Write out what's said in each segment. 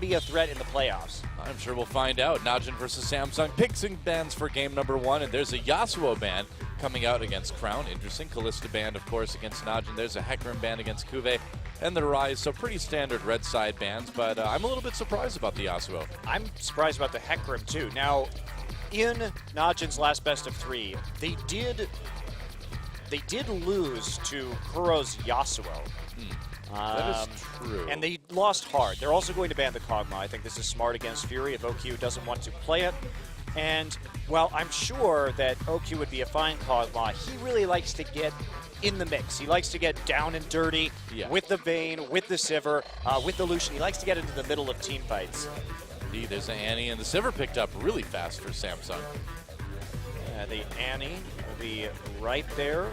be a threat in the playoffs? I'm sure we'll find out. Najin versus Samsung. Picks and bans for game number 1, and there's a Yasuo ban coming out against Crown. Interesting. Callista ban, of course, against Najin. There's a Hecarim ban against Kuve and the Rise. So pretty standard red side bans, but I'm a little bit surprised about the Yasuo. I'm surprised about the Hecarim, too. Now, in Najin's last best of 3, they did lose to Kuro's Yasuo. That is true. And they lost hard. They're also going to ban the Kog'Maw. I think this is smart against Fury if OQ doesn't want to play it. And, well, I'm sure that OQ would be a fine Kog'Maw. He really likes to get in the mix. He likes to get down and dirty with the Vayne, with the Sivir, with the Lucian. He likes to get into the middle of team fights. Indeed, there's an Annie, and the Sivir picked up really fast for Samsung. The Annie will be right there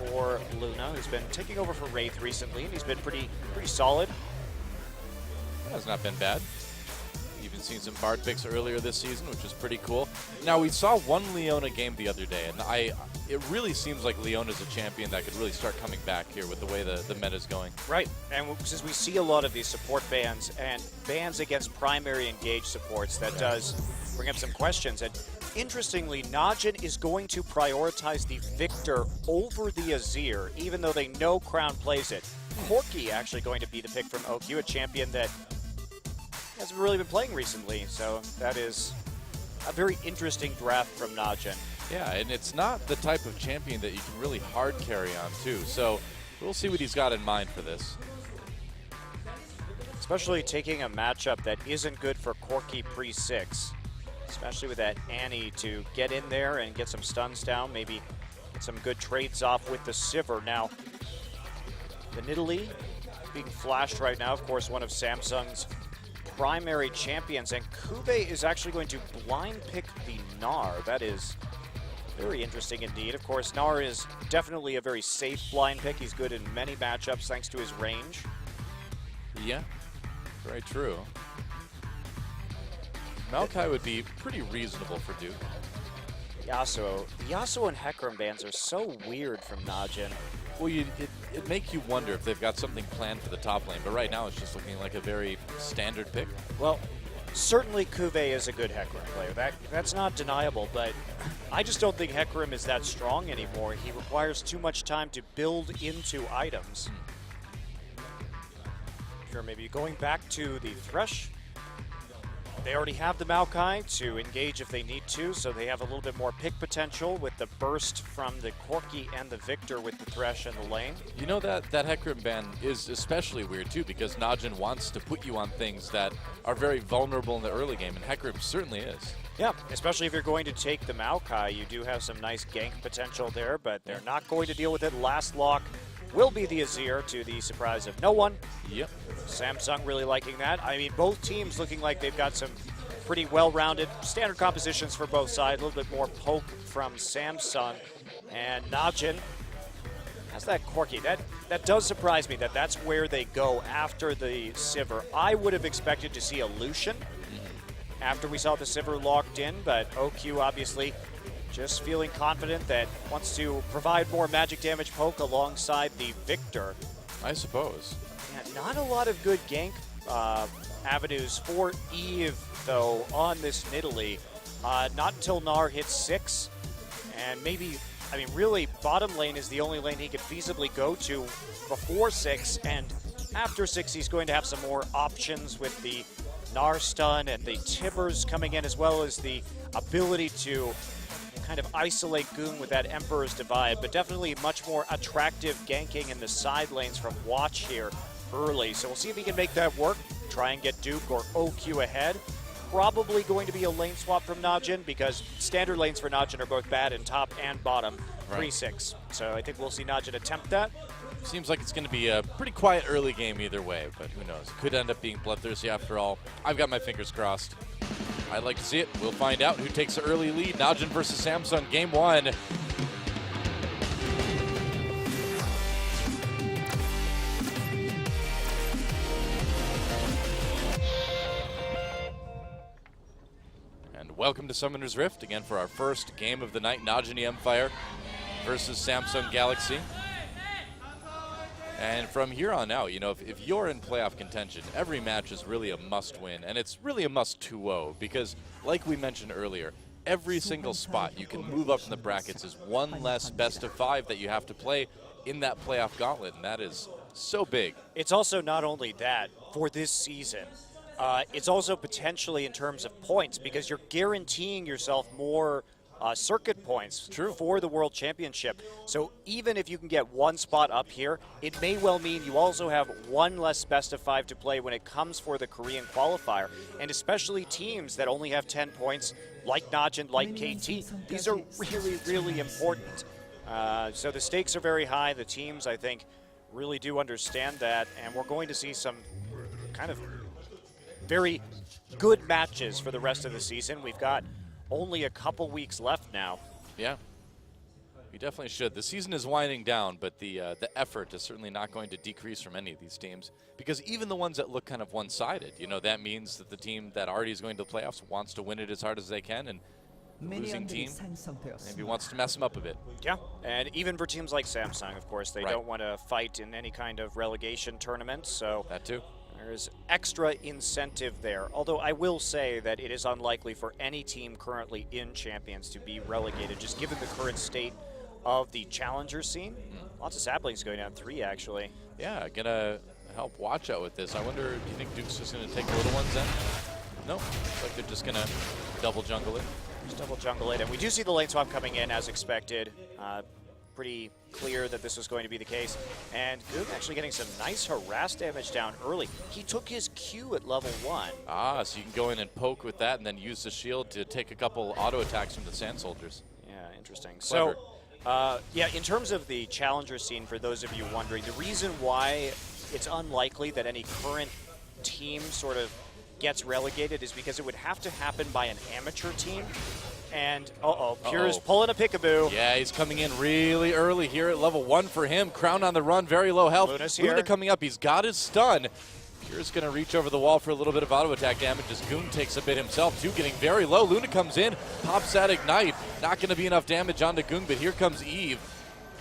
for Luna, who's been taking over for Wraith recently, and he's been pretty solid. Has not been bad. Even seen some Bard picks earlier this season, which is pretty cool. Now, we saw one Leona game the other day, and it really seems like Leona's a champion that could really start coming back here with the way the meta's going. Right, and since we see a lot of these support bans and bans against primary engaged supports, that does bring up some questions. And interestingly, Najin is going to prioritize the Victor over the Azir, even though they know Crown plays it. Corki actually going to be the pick from OQ, a champion that hasn't really been playing recently, so that is a very interesting draft from Najin. Yeah, and it's not the type of champion that you can really hard carry on, too. So we'll see what he's got in mind for this. Especially taking a matchup that isn't good for Corki pre-6. Especially with that Annie to get in there and get some stuns down, maybe get some good trades off with the Sivir. Now, the Nidalee being flashed right now, of course, one of Samsung's primary champions, and Kuve is actually going to blind pick the Gnar. That is very interesting indeed. Of course, Gnar is definitely a very safe blind pick. He's good in many matchups thanks to his range. Yeah, very true. Maokai would be pretty reasonable for Duke. Yasuo. The Yasuo and Hecarim bans are so weird from Najin. Well, it makes you wonder if they've got something planned for the top lane, but right now it's just looking like a very standard pick. Well, certainly Kuve is a good Hecarim player. That's not deniable, but I just don't think Hecarim is that strong anymore. He requires too much time to build into items. Sure, maybe going back to the Thresh. They already have the Maokai to engage if they need to, so they have a little bit more pick potential with the burst from the Corki and the Victor with the Thresh and the lane. You know, that Hecarim ban is especially weird too, because Najin wants to put you on things that are very vulnerable in the early game, and Hecarim certainly is. Yeah, especially if you're going to take the Maokai, you do have some nice gank potential there, but they're not going to deal with it. Last lock will be the Azir, to the surprise of no one. Yep. Samsung really liking that. I mean, both teams looking like they've got some pretty well-rounded standard compositions for both sides. A little bit more poke from Samsung. And Najin has that Corki. That does surprise me that that's where they go after the Sivir. I would have expected to see a Lucian after we saw the Sivir locked in, but OQ obviously just feeling confident that wants to provide more magic damage poke alongside the Victor. I suppose. Yeah, not a lot of good gank avenues for Eve, though, on this Nidalee. Not until Gnar hits 6, and maybe, I mean, really, bottom lane is the only lane he could feasibly go to before 6, and after 6, he's going to have some more options with the Gnar stun and the Tibbers coming in, as well as the ability to kind of isolate Goon with that Emperor's Divide, but definitely much more attractive ganking in the side lanes from Watch here early. So we'll see if he can make that work, try and get Duke or OQ ahead. Probably going to be a lane swap from Najin, because standard lanes for Najin are both bad in top and bottom, right. 3-6. So I think we'll see Najin attempt that. Seems like it's going to be a pretty quiet early game either way, but who knows. Could end up being bloodthirsty after all. I've got my fingers crossed. I'd like to see it. We'll find out who takes the early lead. Najin versus Samsung, game 1. And welcome to Summoner's Rift, again for our first game of the night. Najin Empire versus Samsung Galaxy. And from here on out, you know, if you're in playoff contention, every match is really a must-win, and it's really a must 2-0 because, like we mentioned earlier, every single spot you can move up in the brackets is one less best-of-5 that you have to play in that playoff gauntlet, and that is so big. It's also not only that for this season. It's also potentially in terms of points because you're guaranteeing yourself more circuit points for the World Championship. So even if you can get one spot up here, it may well mean you also have one less best-of-5 to play when it comes for the Korean qualifier. And especially teams that only have 10 points, like Najin, like KT, these are really, really important. So the stakes are very high. The teams, I think, really do understand that. And we're going to see some kind of very good matches for the rest of the season. We've got only a couple weeks left now. Yeah, we definitely should. The season is winding down, but the effort is certainly not going to decrease from any of these teams because even the ones that look kind of one-sided, you know, that means that the team that already is going to the playoffs wants to win it as hard as they can, and the losing team maybe wants to mess them up a bit. Yeah, and even for teams like Samsung, of course, they don't want to fight in any kind of relegation tournament, so that too. There's extra incentive there, although I will say that it is unlikely for any team currently in Champions to be relegated, just given the current state of the challenger scene. Lots of saplings going down 3, actually. Yeah, gonna help watch out with this. I wonder, do you think Duke's just gonna take the little ones in? No, looks like they're just gonna double jungle it. Just double jungle it, and we do see the lane swap coming in as expected. Pretty clear that this was going to be the case. And Goog actually getting some nice harass damage down early. He took his Q at level 1. Ah, so you can go in and poke with that and then use the shield to take a couple auto attacks from the Sand Soldiers. Yeah, interesting. Clever. So, yeah, in terms of the challenger scene, for those of you wondering, the reason why it's unlikely that any current team sort of gets relegated is because it would have to happen by an amateur team. And, Pure's pulling a peekaboo. Yeah, he's coming in really early here at level 1 for him. Crown on the run, very low health. Luna's here. Luna coming up, he's got his stun. Pure's going to reach over the wall for a little bit of auto attack damage as Goon takes a bit himself too, getting very low. Luna comes in, pops that ignite. Not going to be enough damage onto Goon, but here comes Eve.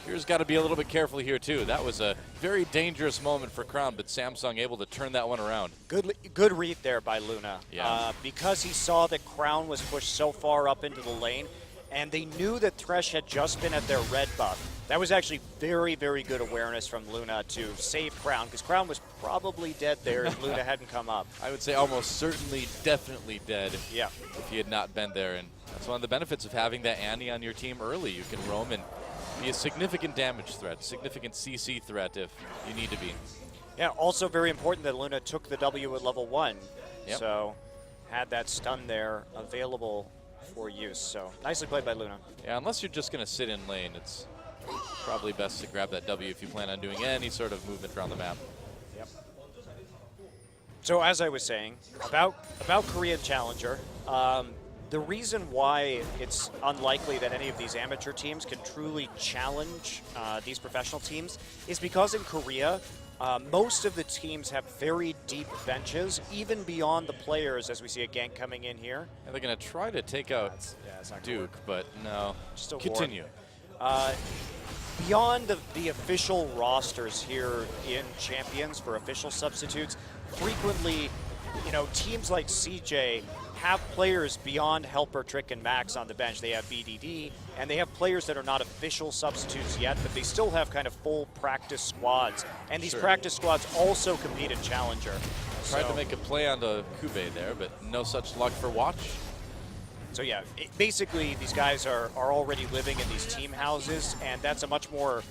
Pure's got to be a little bit careful here too. That was a very dangerous moment for Crown, but Samsung able to turn that one around. Good read there by Luna. Yeah. Because he saw that Crown was pushed so far up into the lane, and they knew that Thresh had just been at their red buff. That was actually very, very good awareness from Luna to save Crown, because Crown was probably dead there if Luna hadn't come up. I would say almost certainly, definitely dead. Yeah. If he had not been there, and that's one of the benefits of having that Annie on your team early. You can roam and be a significant damage threat, significant CC threat if you need to be. Yeah, also very important that Luna took the W at level 1. Yep. So had that stun there available for use. So nicely played by Luna. Yeah, unless you're just going to sit in lane, it's probably best to grab that W if you plan on doing any sort of movement around the map. Yep. So as I was saying, about Korean Challenger, the reason why it's unlikely that any of these amateur teams can truly challenge these professional teams is because in Korea, most of the teams have very deep benches, even beyond the players, as we see a gank coming in here. And they're going to try to take out Duke, but no. Just a continue. Beyond the official rosters here in Champions for official substitutes, frequently, you know, teams like CJ have players beyond Helper, Trick, and Max on the bench. They have BDD, and they have players that are not official substitutes yet, but they still have kind of full practice squads. And these practice squads also compete in Challenger. Tried to make a play on the Kube there, but no such luck for Watch. So yeah, basically these guys are already living in these team houses, and that's a much more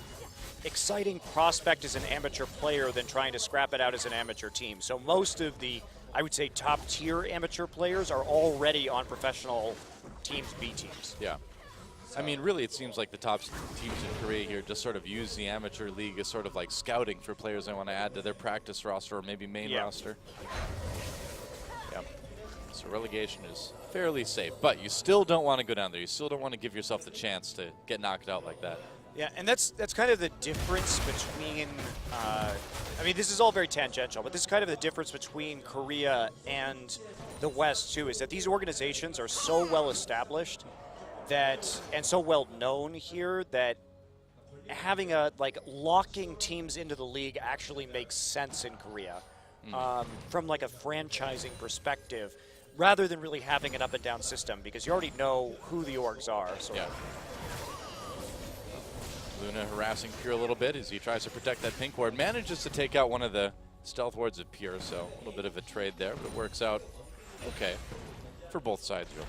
exciting prospect as an amateur player than trying to scrap it out as an amateur team. So most of the, I would say, top tier amateur players are already on professional teams, B teams. Yeah. I mean, really, it seems like the top teams in Korea here just sort of use the amateur league as sort of like scouting for players they want to add to their practice roster or maybe main roster. Yeah. So relegation is fairly safe, but you still don't want to go down there. You still don't want to give yourself the chance to get knocked out like that. Yeah, and that's kind of the difference between, I mean, this is all very tangential, but this is kind of the difference between Korea and the West, too, is that these organizations are so well established that, and so well known here, that having locking teams into the league actually makes sense in Korea from like a franchising perspective, rather than really having an up and down system, because you already know who the orgs are. So. Yeah. Luna harassing Pure a little bit as he tries to protect that pink ward. Manages to take out one of the stealth wards of Pure, so a little bit of a trade there, but it works out okay for both sides, really.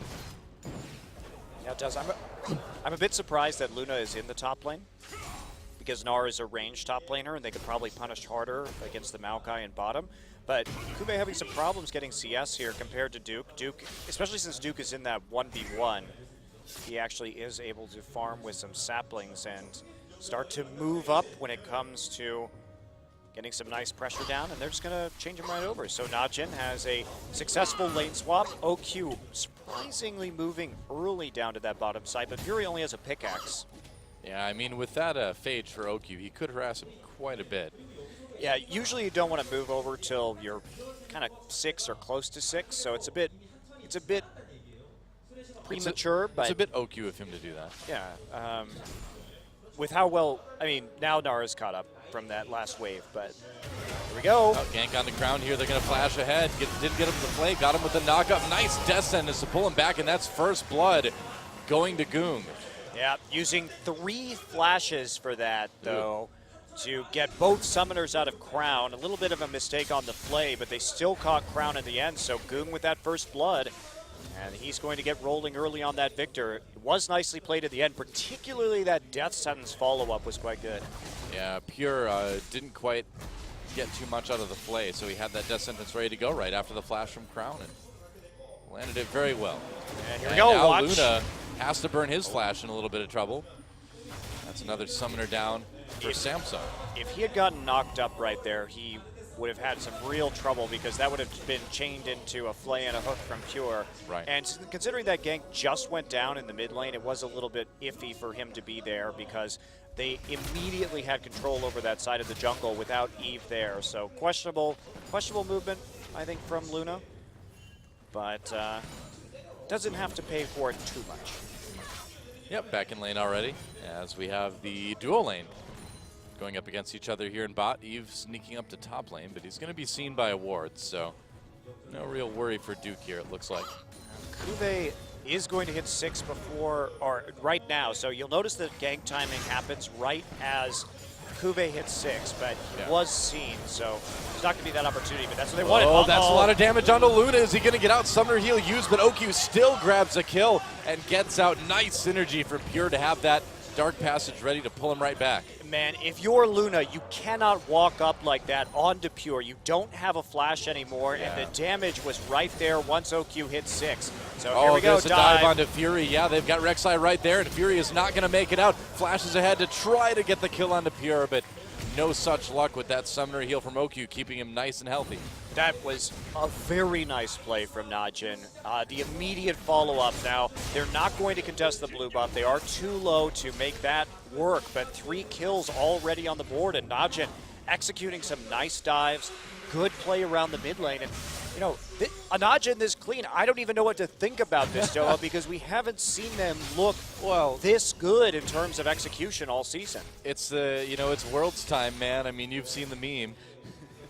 Yeah, it does. I'm a bit surprised that Luna is in the top lane, because Gnar is a ranged top laner, and they could probably punish harder against the Maokai and bottom. But Kube having some problems getting CS here compared to Duke. Duke, especially since Duke is in that 1v1, he actually is able to farm with some saplings and start to move up when it comes to getting some nice pressure down, and they're just going to change him right over. So Najin has a successful lane swap. OQ surprisingly moving early down to that bottom side, but Fury only has a pickaxe. Yeah, I mean, with that phage for OQ, he could harass him quite a bit. Yeah, usually you don't want to move over till you're kind of 6 or close to 6, so it's a bit premature. It's a bit OQ of him to do that. Yeah, with how well, I mean, now Nara's caught up from that last wave, but here we go. Oh, gank on the ground here. They're going to flash ahead. Didn't get him to play. Got him with the knockup. Nice death sentence to pull him back, and that's first blood going to Goong. Yeah, using 3 flashes for that, though, to get both summoners out of Crown. A little bit of a mistake on the play, but they still caught Crown in the end, so Goong with that first blood. And he's going to get rolling early on that Victor. It was nicely played at the end, particularly that death sentence follow-up was quite good. Yeah, Pure didn't quite get too much out of the play, so he had that death sentence ready to go right after the flash from Crown and landed it very well. And here we go, now watch. Luna has to burn his flash in a little bit of trouble. That's another summoner down for Samsung. If he had gotten knocked up right there, he would have had some real trouble, because that would have been chained into a flay and a hook from Pure. Right. And considering that gank just went down in the mid lane, it was a little bit iffy for him to be there, because they immediately had control over that side of the jungle without Eve there. So questionable movement, I think, from Luna. But doesn't have to pay for it too much. Yep, back in lane already, as we have the duo lane going up against each other here in bot. Eve sneaking up to top lane, but he's going to be seen by a ward, so no real worry for Duke here, it looks like. Kuve is going to hit 6 before, or right now, so you'll notice that gank timing happens right as Kuve hits 6, but he was seen, so there's not going to be that opportunity, but that's what they wanted. Oh, that's a lot of damage onto Luna. Is he going to get out? Summoner heal used, but OQ still grabs a kill and gets out. Nice synergy from Pure to have that Dark Passage ready to pull him right back. Man, if you're Luna, you cannot walk up like that onto Pure. You don't have a flash anymore, and the damage was right there once OQ hit 6. So here we go, there's a dive onto Fury. Yeah, they've got Rek'Sai right there, and Fury is not going to make it out. Flashes ahead to try to get the kill onto Pure, but no such luck with that Summoner heal from OQ, keeping him nice and healthy. That was a very nice play from Najin. The immediate follow-up now, they're not going to contest the blue buff. They are too low to make that work, but 3 kills already on the board, and Najin executing some nice dives, good play around the mid lane. And, you know, Najin this clean, I don't even know what to think about this, Doa, because we haven't seen them look, this good in terms of execution all season. It's it's Worlds time, man. I mean, you've seen the meme.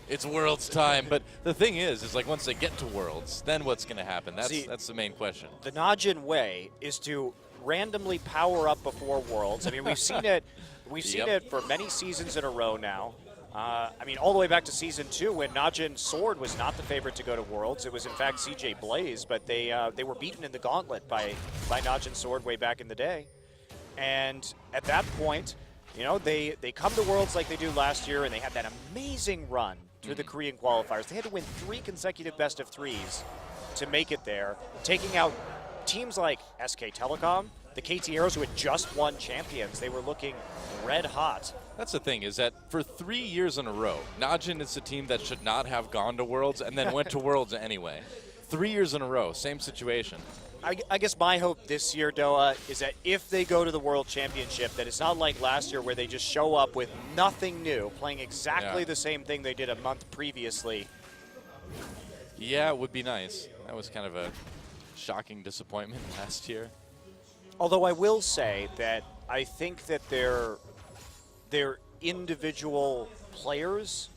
It's Worlds time, but the thing is like once they get to Worlds, then what's going to happen? That's the main question. The Najin way is to randomly power up before Worlds. I mean, we've seen it. We've seen it for many seasons in a row now. I mean, all the way back to Season 2 when Najin Sword was not the favorite to go to Worlds. It was, in fact, CJ Blaze, but they were beaten in the gauntlet by Najin Sword way back in the day. And at that point, you know, they come to Worlds like they do last year, and they had that amazing run through the Korean qualifiers. They had to win 3 consecutive best of 3s to make it there, taking out teams like SK Telecom, the KT Arrows, who had just won champions. They were looking red hot. That's the thing, is that for 3 years in a row, Najin is a team that should not have gone to Worlds and then went to Worlds anyway. 3 years in a row, same situation. I guess my hope this year, Doa, is that if they go to the World Championship, that it's not like last year where they just show up with nothing new, playing exactly the same thing they did a month previously. Yeah, it would be nice. That was kind of a shocking disappointment last year. Although I will say that I think that they're their individual players,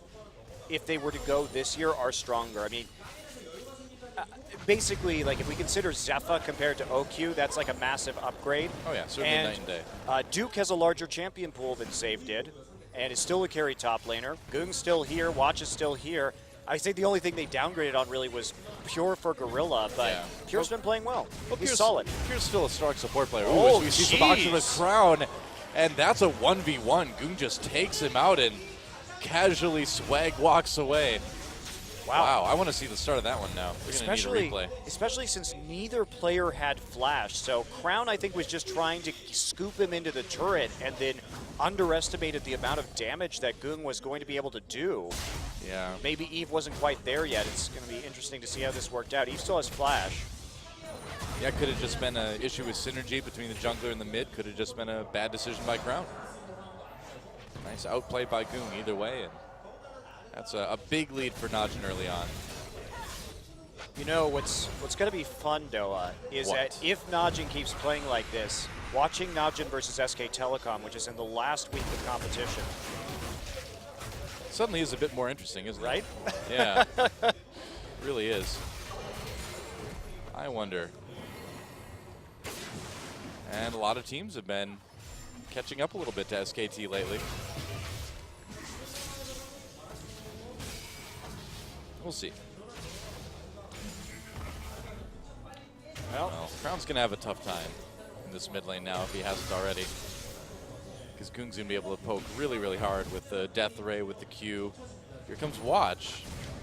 if they were to go this year, are stronger. I mean, basically, like if we consider Zephyr compared to OQ, that's like a massive upgrade. Oh yeah, certainly and, night and day. Duke has a larger champion pool than Save did, and is still a carry top laner. Goong's still here, Watch is still here. I think the only thing they downgraded on really was Pure for Gorilla, but Yeah. Pure's been playing well. He's Pure's solid. Pure's still a strong support player. Oh, we see some action with jeez. Crown, and that's a 1v1. Goong just takes him out and casually swag walks away. Wow, I want to see the start of that one now. We're going to need a replay. Especially since neither player had flash. So Crown, I think, was just trying to scoop him into the turret and then underestimated the amount of damage that Goong was going to be able to do. Yeah. Maybe Eve wasn't quite there yet. It's going to be interesting to see how this worked out. Eve still has flash. Yeah, could have just been an issue with synergy between the jungler and the mid. Could have just been a bad decision by Crown. Nice outplay by Goong either way. And that's a big lead for Najin early on. You know, what's going to be fun, Doa, is that if Najin keeps playing like this, watching Najin versus SK Telecom, which is in the last week of competition. Suddenly is a bit more interesting, isn't Right? it? Yeah. Really is. I wonder. And a lot of teams have been catching up a little bit to SKT lately. We'll see. Well, Crown's going to have a tough time in this mid lane now if he hasn't already. Because Goong's going to be able to poke really, really hard with the Death Ray, with the Q. Here comes Watch.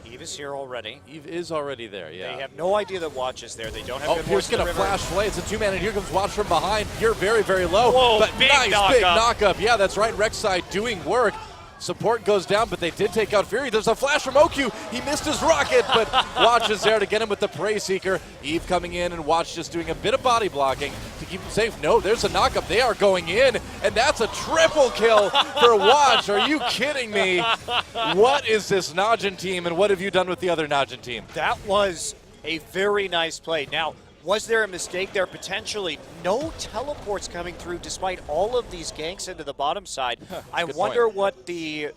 Eve is here already. Eve is already there, yeah. They have no idea that Watch is there. They don't have Oh, good Pierce horse in the going to river. flash play. It's a two-man, and here comes Watch from behind. You're very, very low. Whoa, but big nice, knock big up. knock-up. Yeah, that's right. Rek'Sai doing work. Support goes down, but they did take out Fury. There's a flash from OQ. He missed his rocket, but Watch is there to get him with the Prey Seeker. Eve coming in, and Watch just doing a bit of body blocking to keep him safe. No, there's a knock-up. They are going in, and that's a triple kill for Watch. Are you kidding me? What is this Najin team, and what have you done with the other Najin team? That was a very nice play. Now, was there a mistake there? Potentially. No teleports coming through despite all of these ganks into the bottom side. I wonder what the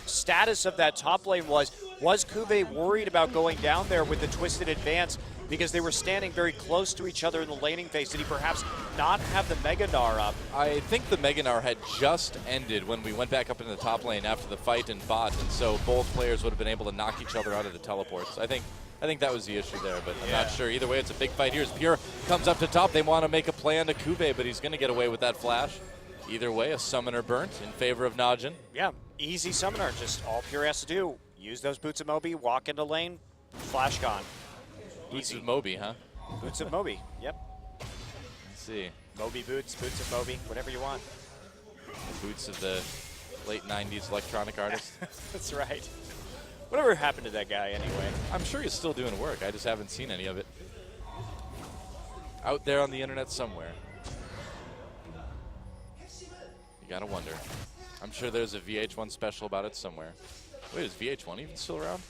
status of that top lane was. Was Kuve worried about going down there with the twisted advance because they were standing very close to each other in the laning phase? Did he perhaps not have the Mega Gnar up? I think the Mega Gnar had just ended when we went back up into the top lane after the fight in bot, and so both players would have been able to knock each other out of the teleports. I think that was the issue there, but I'm not sure. Either way, it's a big fight here. As Pure comes up to top, they want to make a play on to Kuve, but he's going to get away with that flash. Either way, a summoner burnt in favor of Najin. Yeah, easy summoner. Just all Pure has to do, use those Boots of Moby, walk into lane, flash gone. Boots of Moby, huh? Boots of Moby, yep. Let's see. Moby boots, Boots of Moby, whatever you want. The boots of the late 90s electronic artist. That's right. Whatever happened to that guy anyway? I'm sure he's still doing work. I just haven't seen any of it. Out there on the internet somewhere. You gotta wonder. I'm sure there's a VH1 special about it somewhere. Wait, is VH1 even still around?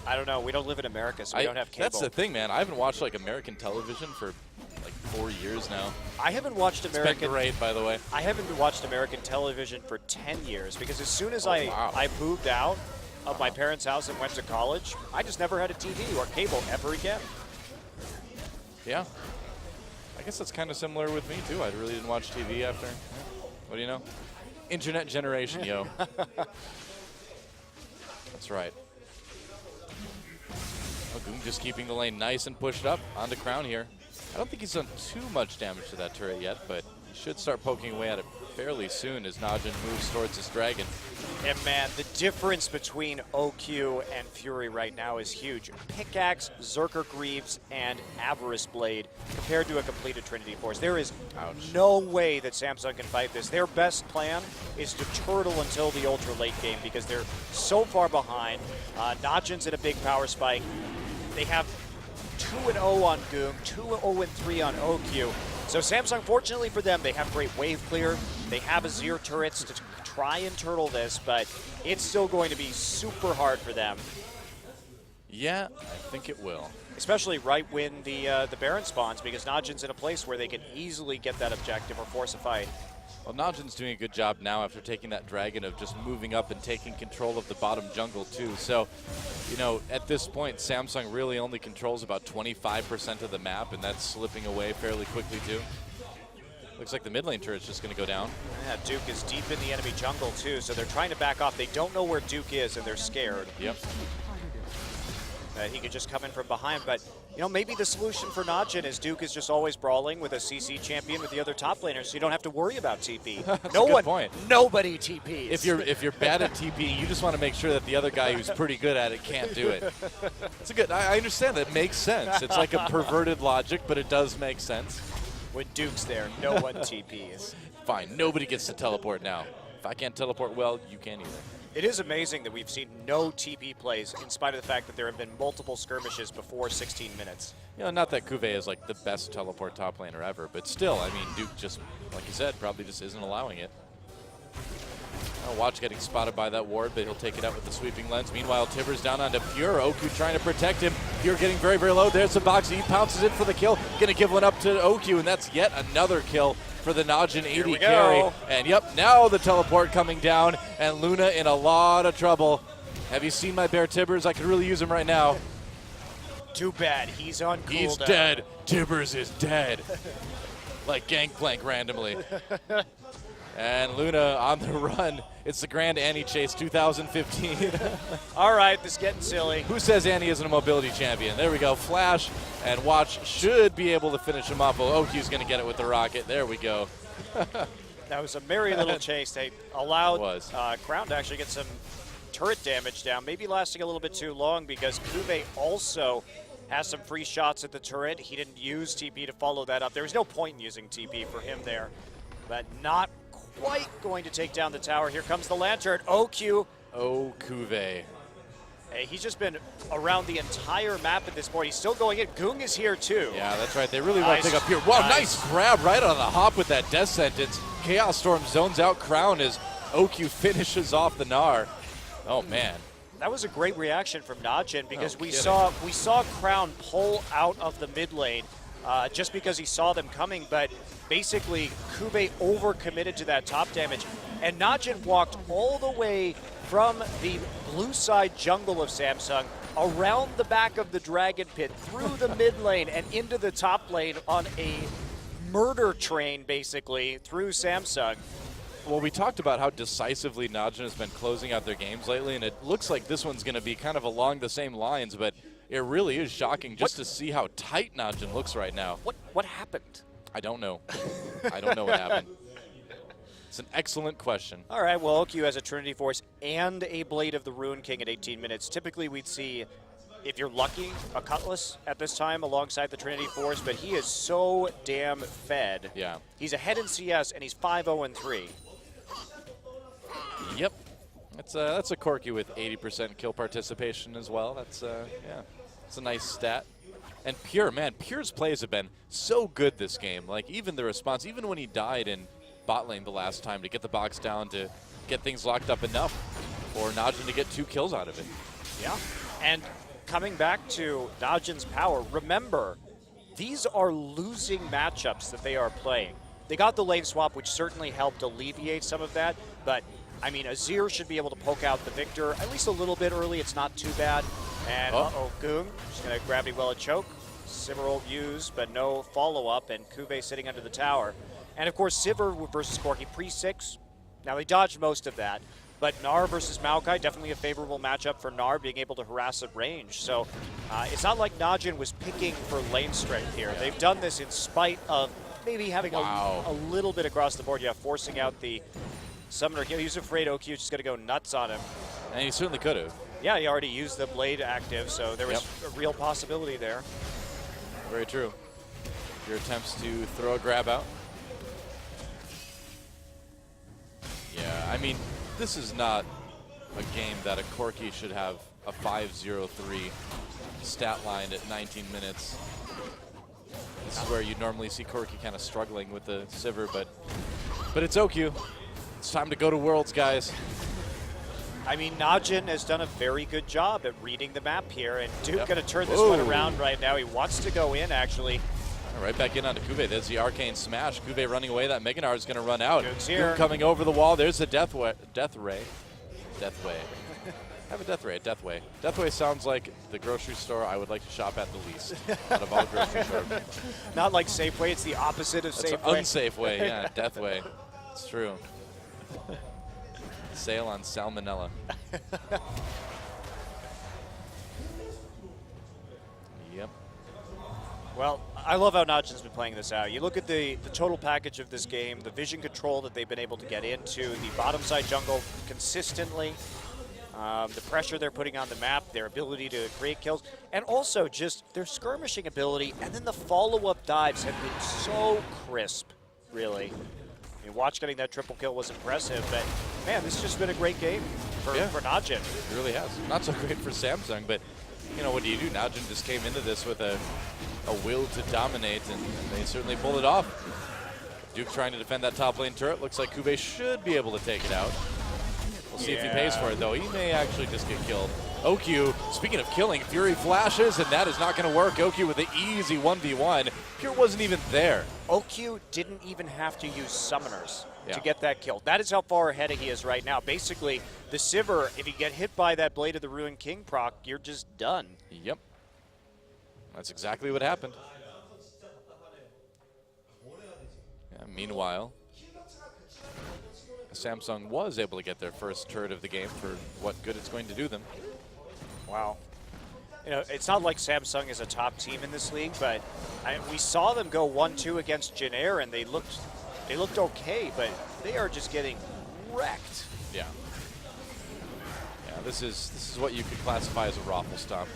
I don't know. We don't live in America, so we don't have cable. That's the thing, man. I haven't watched like American television for like 4 years now. I haven't watched American. It's been great, by the way. I haven't watched American television for 10 years because as soon as I moved out of my parents' house and went to college, I just never had a TV or cable ever again. Yeah. I guess that's kind of similar with me, too. I really didn't watch TV after. What do you know? Internet generation, yo. That's right. Oh, Goong just keeping the lane nice and pushed up onto Crown here. I don't think he's done too much damage to that turret yet, but he should start poking away at it fairly soon as Najin moves towards his dragon. And man, the difference between OQ and Fury right now is huge. Pickaxe, Zerker Greaves, and Avarice Blade compared to a completed Trinity Force. There is no way that Samsung can fight this. Their best plan is to turtle until the ultra late game because they're so far behind. Najin's in a big power spike. They have 2-0 on Goong, 2-0-3 on OQ. So Samsung, fortunately for them, they have great wave clear. They have Azir turrets to try and turtle this, but it's still going to be super hard for them. Yeah, I think it will. Especially right when the Baron spawns, because Najin's in a place where they can easily get that objective or force a fight. Well, Najin's doing a good job now after taking that dragon of just moving up and taking control of the bottom jungle too. So, you know, at this point, Samsung really only controls about 25% of the map, and that's slipping away fairly quickly too. Looks like the mid lane turret's just going to go down. Yeah, Duke is deep in the enemy jungle too, so they're trying to back off. They don't know where Duke is, and they're scared. Yep. He could just come in from behind, but you know, maybe the solution for Najin is Duke is just always brawling with a CC champion with the other top laners, so you don't have to worry about TP. No one, point. Nobody TPs. If you're bad at TP, you just want to make sure that the other guy who's pretty good at it can't do it. It's a good. I understand that makes sense. It's like a perverted logic, but it does make sense. When Duke's there, no one TPs. Fine, nobody gets to teleport now. If I can't teleport well, you can't either. It is amazing that we've seen no TP plays in spite of the fact that there have been multiple skirmishes before 16 minutes. You know, not that Cuvée is like the best teleport top laner ever, but still, I mean, Duke just, like you said, probably just isn't allowing it. Watch getting spotted by that ward, but he'll take it out with the sweeping lens. Meanwhile, Tibbers down onto Pure. Oku trying to protect him. Pure getting very, very low. There's the box. He pounces in for the kill. Going to give one up to Oku, and that's yet another kill for the Najin 80 carry. And yep, now the teleport coming down, and Luna in a lot of trouble. Have you seen my bear Tibbers? I could really use him right now. Too bad. He's on cooldown. He's dead. Tibbers is dead. Like Gangplank randomly. And Luna on the run. It's the Grand Annie Chase 2015. All right, this is getting silly. Who says Annie isn't a mobility champion? There we go. Flash and Watch should be able to finish him off. Well, Oku's going to get it with the rocket. There we go. That was a merry little chase. They allowed Crown to actually get some turret damage down, maybe lasting a little bit too long because Cuvée also has some free shots at the turret. He didn't use TP to follow that up. There was no point in using TP for him there, but not quite going to take down the tower. Here comes the lantern. Oku. Oh, Cuvée. Hey, he's just been around the entire map at this point. He's still going in. Goong is here too. Yeah, that's right. They really want to pick up here. Wow, nice grab right on the hop with that death sentence. Chaos Storm zones out Crown as Oku finishes off the Gnar. Oh man. That was a great reaction from Najin because we saw Crown pull out of the mid lane just because he saw them coming, but basically Cuvée overcommitted to that top damage, and Najin walked all the way from the blue side jungle of Samsung around the back of the Dragon Pit, through the mid lane and into the top lane on a murder train basically through Samsung. Well, we talked about how decisively Najin has been closing out their games lately, and it looks like this one's going to be kind of along the same lines, but it really is shocking just to see how tight Najin looks right now. What happened? I don't know. I don't know what happened. It's an excellent question. All right, well, Oku has a Trinity Force and a Blade of the Rune King at 18 minutes. Typically, we'd see, if you're lucky, a Cutlass at this time alongside the Trinity Force, but he is so damn fed. Yeah. He's ahead in CS, and he's 5-0-3. Yep. That's a Corki with 80% kill participation as well. That's, yeah, it's a nice stat. And Pure, man, Pure's plays have been so good this game. Like, even the response, even when he died in bot lane the last time to get the box down to get things locked up enough for Najin to get 2 kills out of it. Yeah. And coming back to Najin's power, remember, these are losing matchups that they are playing. They got the lane swap, which certainly helped alleviate some of that, but I mean, Azir should be able to poke out the Victor at least a little bit early. It's not too bad. And Goong just going to Gravity Well and choke. Sivir used, but no follow-up, and Cuvée sitting under the tower. And of course, Sivir versus Corki pre-6. Now, they dodged most of that, but Gnar versus Maokai, definitely a favorable matchup for Gnar being able to harass at range. So it's not like Najin was picking for lane strength here. Yeah. They've done this in spite of maybe having a little bit across the board. Yeah, forcing out the Summoner. He was afraid Oku was just going to go nuts on him. And he certainly could have. Yeah, he already used the Blade active, so there was a real possibility there. Very true. Your attempts to throw a grab out. Yeah, I mean, this is not a game that a Corki should have a 5-0-3 stat line at 19 minutes. This is where you normally see Corki kind of struggling with the Sivir, but it's Oku. It's time to go to Worlds, guys. I mean, Najin has done a very good job at reading the map here, and Duke going to turn this one around right now. He wants to go in, actually. Right back in onto Kube. There's the arcane smash. Kube running away. That Mega Nard is going to run out. Here. Coming over the wall. There's the Death Ray. Have a Death Ray. Death Ray sounds like the grocery store I would like to shop at the least out of all grocery stores. Not like Safeway. It's the opposite of That's Safeway. Unsafe way. Yeah, Death Way. It's true. Sale on salmonella. Yep. Well, I love how Najin's been playing this out. You look at the total package of this game, the vision control that they've been able to get into, the bottom side jungle consistently, the pressure they're putting on the map, their ability to create kills, and also just their skirmishing ability, and then the follow-up dives have been so crisp, really. I mean, Watch getting that triple kill was impressive, but man, this has just been a great game for Najin. It really has. Not so great for Samsung, but you know, what do you do? Najin just came into this with a will to dominate, and they certainly pulled it off. Duke trying to defend that top lane turret. Looks like Kube should be able to take it out. We'll see if he pays for it, though. He may actually just get killed. OQ, speaking of killing, Fury flashes, and that is not going to work. OQ with the easy 1v1. Pure wasn't even there. OQ didn't even have to use summoners to get that kill. That is how far ahead he is right now. Basically, the Sivir, if you get hit by that Blade of the Ruined King proc, you're just done. Yep. That's exactly what happened. Yeah, meanwhile, Samsung was able to get their first turret of the game for what good it's going to do them. Wow. You know, it's not like Samsung is a top team in this league, but we saw them go 1-2 against Jin-Air, and they looked okay, but they are just getting wrecked. Yeah. Yeah, this is what you could classify as a raffle stomp.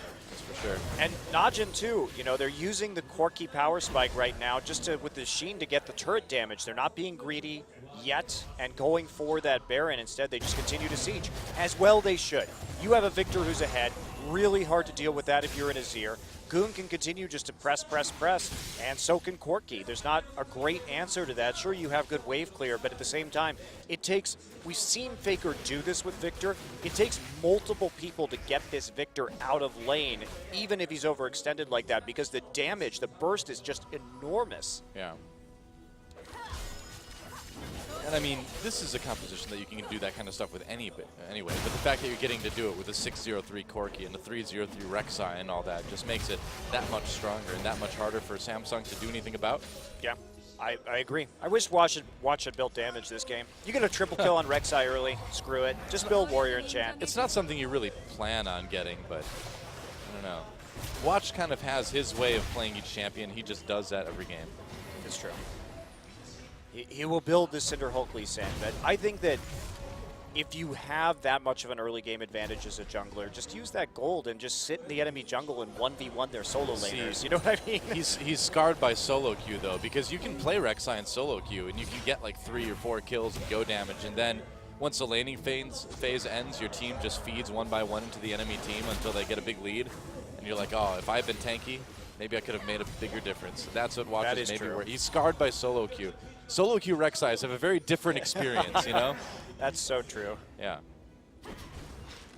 For sure. And Najin too, you know, they're using the Corki power spike right now just with the Sheen to get the turret damage. They're not being greedy yet and going for that Baron. Instead, they just continue to siege. As well they should. You have a Victor who's ahead. Really hard to deal with that if you're in Azir. Goon can continue just to press, and so can Corki. There's not a great answer to that. Sure, you have good wave clear, but at the same time, it takes, we've seen Faker do this with Victor, it takes multiple people to get this Victor out of lane, even if he's overextended like that, because the damage, the burst is just enormous. Yeah. And I mean, this is a composition that you can do that kind of stuff with anyway, but the fact that you're getting to do it with a 6-0-3 Corki and a 3-0-3 Rek'Sai and all that just makes it that much stronger and that much harder for Samsung to do anything about. Yeah, I agree. I wish Watch had built damage this game. You get a triple kill on Rek'Sai early, screw it. Just build Warrior Enchant. It's not something you really plan on getting, but I don't know. Watch kind of has his way of playing each champion. He just does that every game. It's true. He will build the Cinder Hulk Lee Sin, but I think that if you have that much of an early game advantage as a jungler, just use that gold and just sit in the enemy jungle and 1v1 their solo laners. You know what I mean? He's scarred by solo queue, though, because you can play Rek'Sai in solo queue, and you can get like 3 or 4 kills and go damage, and then once the laning phase ends, your team just feeds one by one into the enemy team until they get a big lead, and you're like, oh, if I had been tanky, maybe I could have made a bigger difference. That's what Watch is maybe where he's scarred by solo queue. Solo queue Rek'Sais have a very different experience, you know? That's so true. Yeah.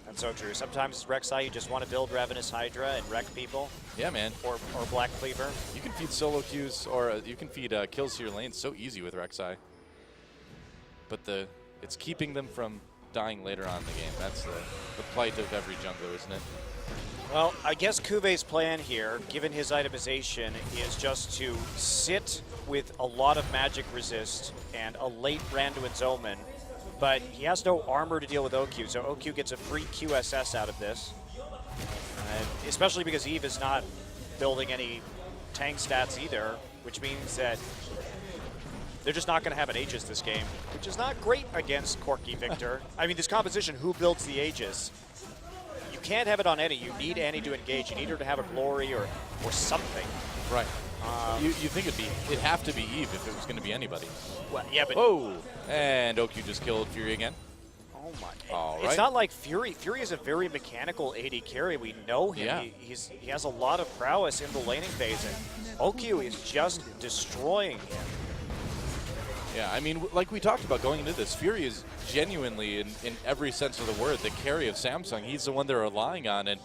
That's so true. Sometimes Rek'Sai, you just want to build Ravenous Hydra and wreck people. Yeah, man. Or Black Cleaver. You can feed solo queues, or you can feed kills to your lane so easy with Rek'Sai. But it's keeping them from dying later on in the game. That's the plight of every jungler, isn't it? Well, I guess Kuve's plan here, given his itemization, is just to sit with a lot of magic resist and a late Randuin's Omen, but he has no armor to deal with OQ, so OQ gets a free QSS out of this. Especially because Eve is not building any tank stats either, which means that they're just not going to have an Aegis this game, which is not great against Corki Victor. I mean, this composition, who builds the Aegis? You can't have it on Annie. You need Annie to engage. You need her to have a glory or something. Right. You think it'd have to be Eve if it was going to be anybody. Well, yeah, but whoa! And OQ just killed Fury again. Oh my! All it's not like Fury. Fury is a very mechanical AD carry. We know him. Yeah. He has a lot of prowess in the laning phase, and OQ is just destroying him. Yeah, I mean, like we talked about going into this, Fury is genuinely, in every sense of the word, the carry of Samsung. He's the one they're relying on, and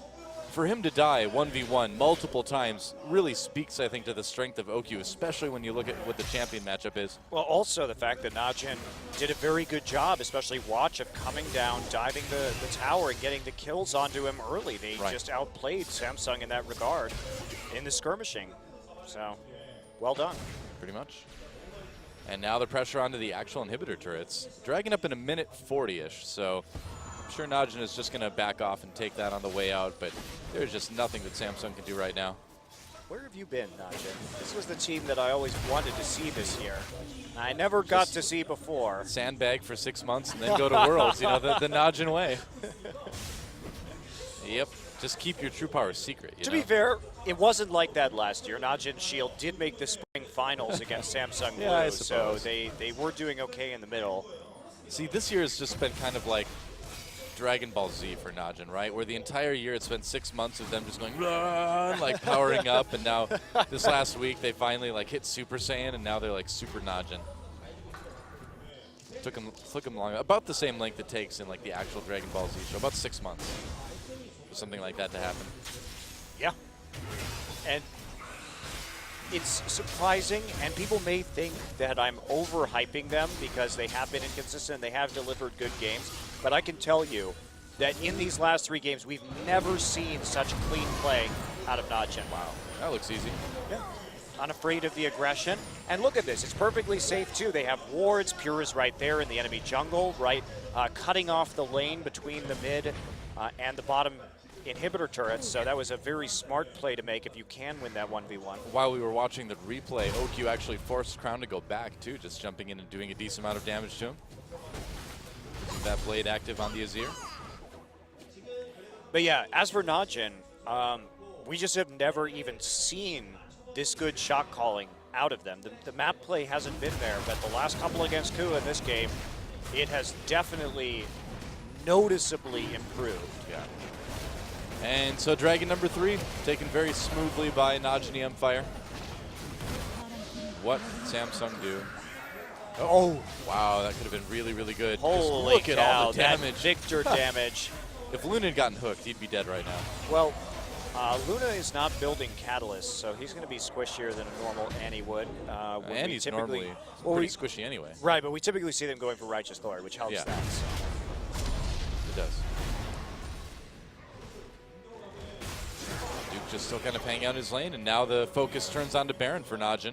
for him to die 1v1 multiple times really speaks, I think, to the strength of OQ, especially when you look at what the champion matchup is. Well, also the fact that Najin did a very good job, especially Watch, of coming down, diving the tower, and getting the kills onto him early. They just outplayed Samsung in that regard in the skirmishing. So, well done. Pretty much. And now the pressure onto the actual inhibitor turrets. Dragging up in a minute 40-ish, so I'm sure Najin is just going to back off and take that on the way out, but there's just nothing that Samsung can do right now. Where have you been, Najin? This was the team that I always wanted to see this year. I never got to see before. Sandbag for 6 months and then go to Worlds, you know, the Najin way. Yep, just keep your true power secret. To be fair, it wasn't like that last year. Najin Shield did make the spring finals against Samsung Blue, so they were doing okay in the middle. See, this year has just been kind of like Dragon Ball Z for Najin, right? Where the entire year it's been 6 months of them just going, run, like powering up, and now this last week they finally like hit Super Saiyan, and now they're like Super Najin. Took them long, about the same length it takes in like the actual Dragon Ball Z show, about 6 months for something like that to happen. Yeah, and it's surprising, and people may think that I'm overhyping them because they have been inconsistent, they have delivered good games, but I can tell you that in these last 3 games, we've never seen such clean play out of Najin. Wow, that looks easy. Yeah. Unafraid of the aggression. And look at this, it's perfectly safe too. They have wards, Pure is right there in the enemy jungle, right? Cutting off the lane between the mid and the bottom inhibitor turrets, so that was a very smart play to make if you can win that 1v1. While we were watching the replay, OQ actually forced Crown to go back too, just jumping in and doing a decent amount of damage to him. That blade active on the Azir. But yeah, as for Najin, we just have never even seen this good shot calling out of them. The map play hasn't been there, but the last couple against Kua in this game, it has definitely noticeably improved. Yeah. And so Dragon number 3, taken very smoothly by Najin Empire. What Samsung do? Oh, wow, that could have been really, really good. Holy look cow, at all the damage. that Victor damage. If Luna had gotten hooked, he'd be dead right now. Well, Luna is not building Catalyst, so he's going to be squishier than a normal Annie would. And he's normally pretty squishy anyway. Right, but we typically see them going for Righteous Lord, which helps that. So. It does. Duke just still kind of hanging out in his lane, and now the focus turns on to Baron for Najin.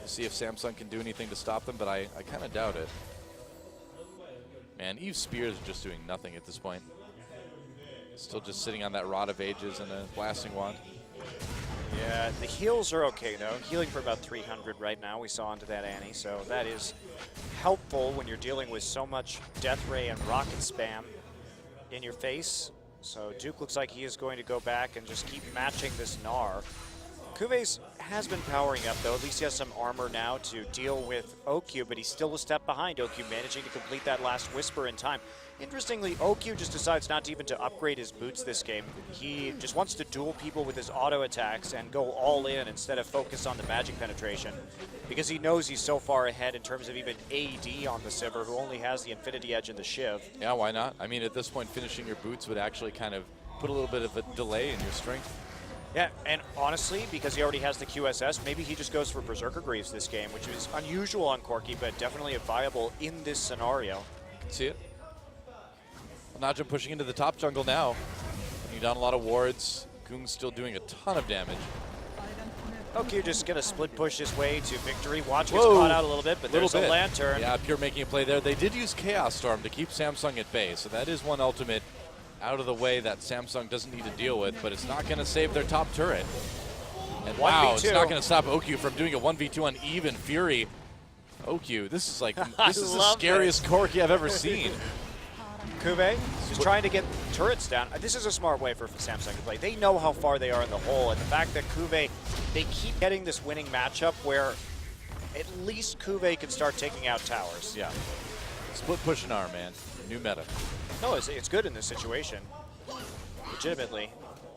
See if Samsung can do anything to stop them, but I kind of doubt it. Man, Eve's spears are just doing nothing at this point. Still just sitting on that Rod of Ages and a Blasting Wand. Yeah, the heals are okay, though. Healing for about 300 right now. We saw onto that Annie, so that is helpful when you're dealing with so much Death Ray and Rocket Spam in your face. So Duke looks like he is going to go back and just keep matching this Gnar. Kuve's has been powering up, though. At least he has some armor now to deal with OQ, but he's still a step behind OQ, managing to complete that last Whisper in time. Interestingly, OQ just decides not even to upgrade his boots this game. He just wants to duel people with his auto attacks and go all in instead of focus on the magic penetration, because he knows he's so far ahead in terms of even AD on the Sivir, who only has the Infinity Edge and the Shiv. Yeah, why not? I mean, at this point, finishing your boots would actually kind of put a little bit of a delay in your strength. Yeah, and honestly, because he already has the QSS, maybe he just goes for Berserker Greaves this game, which is unusual on Corki, but definitely viable in this scenario. See it? Najin pushing into the top jungle now. Putting down a lot of wards. Kung's still doing a ton of damage. Okay, just going to split push his way to victory. Watch gets caught out a little bit, but there's a Lantern. Yeah, Pure making a play there. They did use Chaos Storm to keep Samsung at bay, so that is one ultimate out of the way that Samsung doesn't need to deal with, but it's not going to save their top turret. And wow, it's not going to stop OQ from doing a 1v2 on Eve and Fury. OQ, this is like, this is the scariest Corki I've ever seen. Kuve just trying to get turrets down. This is a smart way for Samsung to play. They know how far they are in the hole, and the fact that Kuve, they keep getting this winning matchup where at least Kuve can start taking out towers. Yeah. Split push and arm, man. New meta. No, it's good in this situation. Legitimately.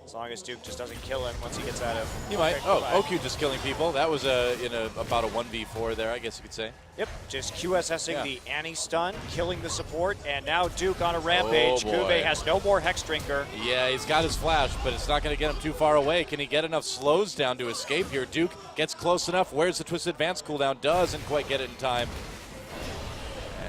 As long as Duke just doesn't kill him once he gets out of. He might. Okay, Oh, goodbye. OQ just killing people. That was about a 1v4 there, I guess you could say. Yep, just QSSing Yeah. the anti-stun, killing the support, and now Duke on a rampage. Oh, boy. Kube has no more Hex Drinker. Yeah, he's got his flash, but it's not going to get him too far away. Can he get enough slows down to escape here? Duke gets close enough. Where's the Twisted Advance cooldown? Doesn't quite get it in time.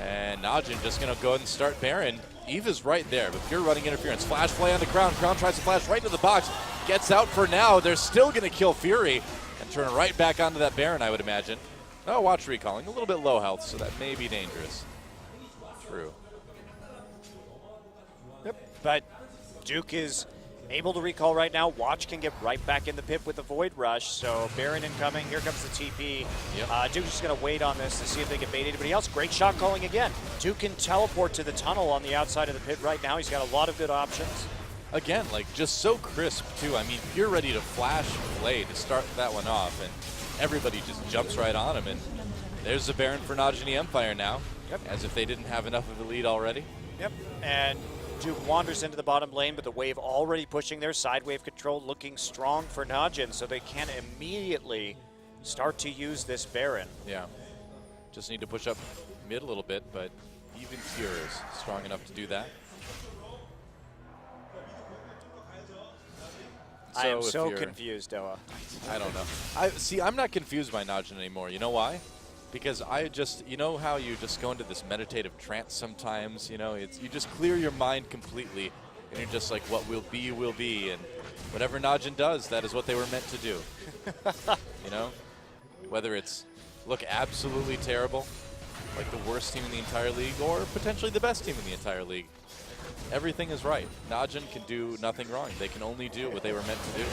And Najin just going to go ahead and start Baron. Eva's right there, but pure running interference. Flash play on the Crown. Crown tries to flash right into the box. Gets out for now. They're still going to kill Fury and turn right back onto that Baron, I would imagine. Oh, watch recalling. A little bit low health, so that may be dangerous. Through. Yep, but Duke is able to recall right now. Watch can get right back in the pit with the Void Rush. So Baron incoming. Here comes the TP. Yep. Duke's just going to wait on this to see if they can bait anybody else. Great shot calling again. Duke can teleport to the tunnel on the outside of the pit right now. He's got a lot of good options. Again, like just so crisp too. I mean, you're ready to flash play to start that one off, and everybody just jumps right on him. And there's the Baron for Najini Empire now, as if they didn't have enough of a lead already. Yep, and Duke wanders into the bottom lane, but the wave already pushing their side wave control, looking strong for Najin, so they can immediately start to use this Baron. Yeah, just need to push up mid a little bit, but even Pure is strong enough to do that. I am if so you're- confused, Doa. I don't know. I'm not confused by Najin anymore. You know why? Because I just, you know how you just go into this meditative trance sometimes, you know, you just clear your mind completely, and you're just like, what will be, and whatever Najin does, that is what they were meant to do. You know? Whether it's look absolutely terrible, like the worst team in the entire league, or potentially the best team in the entire league. Everything is right. Najin can do nothing wrong. They can only do what they were meant to do.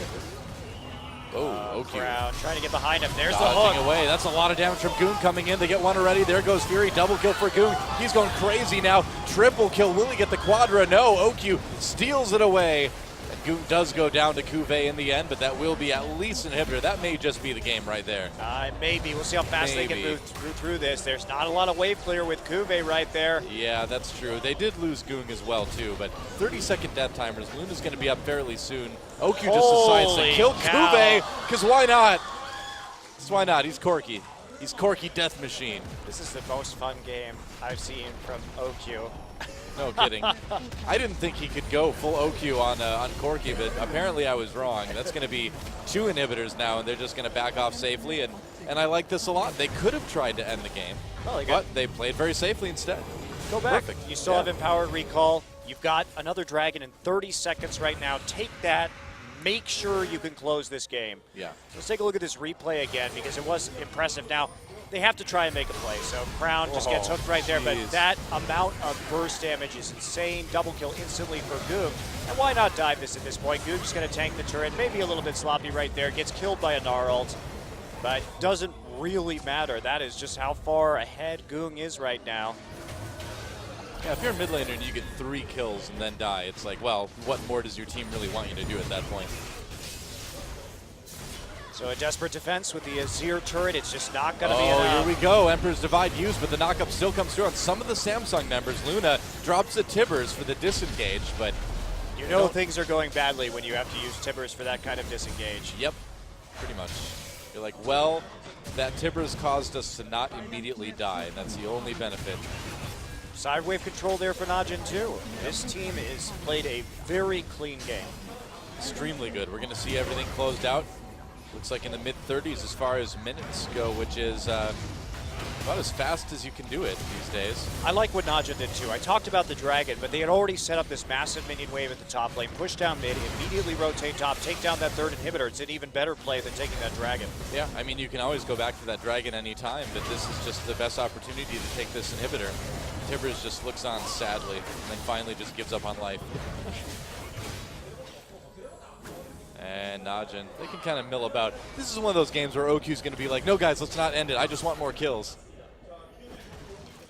Oh, OQ. Crown trying to get behind him. There's the Dodging hook. away. That's a lot of damage from Goon coming in. They get one already. There goes Fury. Double kill for Goon. He's going crazy now. Triple kill. Will he get the quadra? No. OQ steals it away. And Goon does go down to Cuvée in the end, but that will be at least an inhibitor. That may just be the game right there. Maybe. We'll see how fast they can Maybe. move through this. There's not a lot of wave clear with Cuvée right there. Yeah, that's true. They did lose Goon as well, too, but 30-second death timers. Luna's going to be up fairly soon. OQ just decides Holy to kill cow. Cuvée, because why not? Just why not? He's Corky. He's Corky Death Machine. This is the most fun game I've seen from OQ. No kidding. I didn't think he could go full OQ on Corky, but apparently I was wrong. That's going to be 2 inhibitors now, and they're just going to back off safely, and I like this a lot. They could have tried to end the game, but they played very safely instead. Go back. Perfect. You still have Empowered Recall. You've got another Dragon in 30 seconds right now. Take that. Make sure you can close this game. Yeah. Let's take a look at this replay again because it was impressive. Now, they have to try and make a play. So Crown just gets hooked right there, but that amount of burst damage is insane. Double kill instantly for Goog. And why not dive this at this point? Goog's going to tank the turret. Maybe a little bit sloppy right there. Gets killed by a Gnar ult, but doesn't really matter. That is just how far ahead Goong is right now. Yeah, if you're a mid laner and you get 3 kills and then die, it's like, well, what more does your team really want you to do at that point? So a desperate defense with the Azir turret. It's just not going to be enough. Oh, here we go. Emperor's Divide used, but the knockup still comes through on some of the Samsung members. Luna drops the Tibbers for the disengage, but you know things are going badly when you have to use Tibbers for that kind of disengage. Yep, pretty much. You're like, well, that Tibbers caused us to not immediately die, and that's the only benefit. Side wave control there for Najin too. This team is played a very clean game. Extremely good. We're going to see everything closed out. Looks like in the mid-30s as far as minutes go, which is about as fast as you can do it these days. I like what Najin did too. I talked about the Dragon, but they had already set up this massive minion wave at the top lane, push down mid, immediately rotate top, take down that third inhibitor. It's an even better play than taking that Dragon. Yeah, I mean, you can always go back to that Dragon anytime, but this is just the best opportunity to take this inhibitor. Tibbers just looks on sadly, and then finally just gives up on life. And Najin, they can kind of mill about. This is one of those games where OQ's going to be like, no guys, let's not end it. I just want more kills.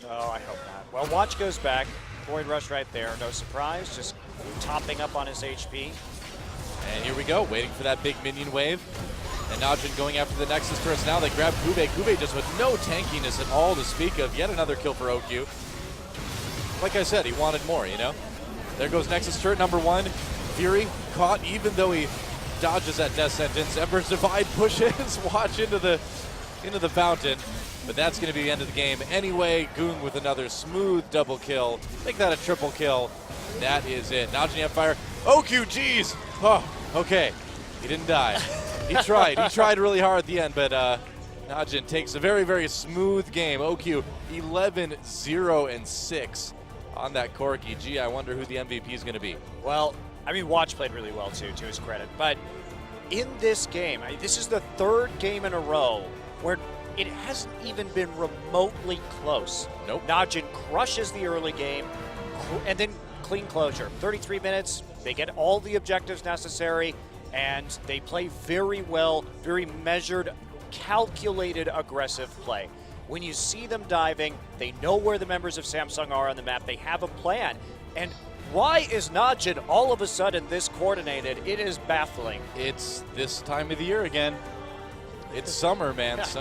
Oh, I hope not. Well, Watch goes back. Void Rush right there. No surprise, just topping up on his HP. And here we go, waiting for that big minion wave. And Najin going after the Nexus first. Now they grab Cuvée. Cuvée just with no tankiness at all to speak of. Yet another kill for OQ. Like I said, he wanted more, you know? There goes Nexus turret number 1. Fury caught even though he dodges that death sentence. Ember's Divide pushes Watch into the fountain. But that's going to be the end of the game anyway. Goong with another smooth double kill. Make that a triple kill. That is it. Najin Empire. OQ, geez. Oh, okay. He didn't die. He tried. He tried really hard at the end, but Najin takes a very, very smooth game. OQ 11-0-6 on that Corki. Gee, I wonder who the MVP is going to be. Well, I mean, Watch played really well too, to his credit. But in this game, this is the third game in a row where it hasn't even been remotely close. Nope. Najin crushes the early game, and then clean closure. 33 minutes, they get all the objectives necessary, and they play very well, very measured, calculated, aggressive play. When you see them diving, they know where the members of Samsung are on the map. They have a plan. And why is Najin all of a sudden this coordinated? It is baffling. It's this time of the year again. It's summer, man.